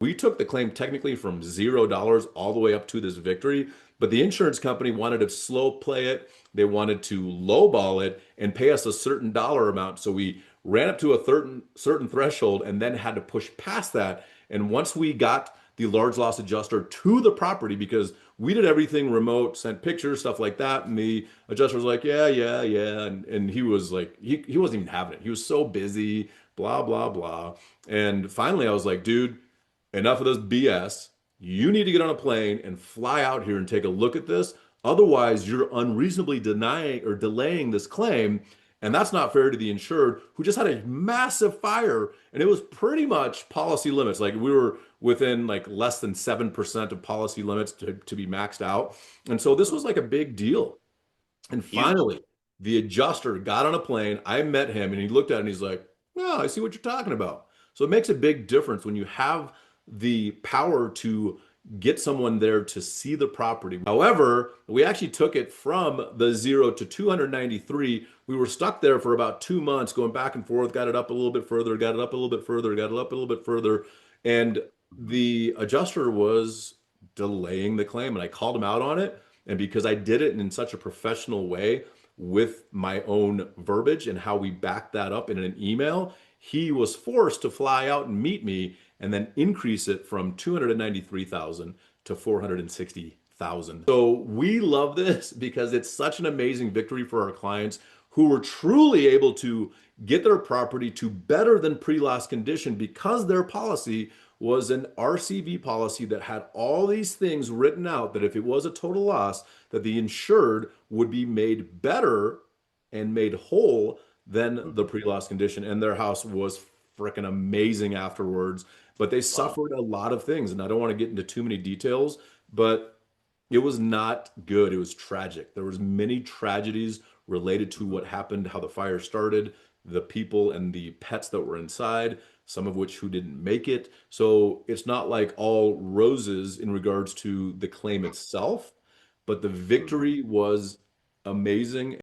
We took the claim technically from $0 all the way up to this victory, but the insurance company wanted to slow play it. They wanted to lowball it and pay us a certain dollar amount. So we ran up to a certain threshold and then had to push past that. And once we got the large loss adjuster to the property, because we did everything remote, sent pictures, stuff like that, and the adjuster was like, yeah, yeah, yeah, and he was like, he wasn't even having it. He was so busy, blah blah blah. And finally, I was like, dude, enough of this BS. You need to get on a plane and fly out here and take a look at this. Otherwise, you're unreasonably denying or delaying this claim. And that's not fair to the insured who just had a massive fire. And it was pretty much policy limits. Like we were within like less than 7% of policy limits to be maxed out. And so this was like a big deal. And Huge. finally, the adjuster got on a plane. I met him and he looked at it and he's like, "Oh, I see what you're talking about." So it makes a big difference when you have the power to get someone there to see the property. However, we actually took it from the 0 to 293. We were stuck there for about 2 months, going back and forth, got it up a little bit further, got it up a little bit further, got it up a little bit further. And the adjuster was delaying the claim. And I called him out on it. And because I did it in such a professional way with my own verbiage and how we backed that up in an email, he was forced to fly out and meet me and then increase it from 293,000 to 460,000. So we love this because it's such an amazing victory for our clients who were truly able to get their property to better than pre-loss condition because their policy was an RCV policy that had all these things written out that if it was a total loss, that the insured would be made better and made whole than the pre-loss condition. And their house was freaking amazing afterwards. But they Wow. suffered a lot of things. And I don't want to get into too many details, but it was not good. It was tragic. There was many tragedies related to what happened, how the fire started, the people and the pets that were inside, some of which who didn't make it. So it's not like all roses in regards to the claim itself, but the Mhm. victory was amazing.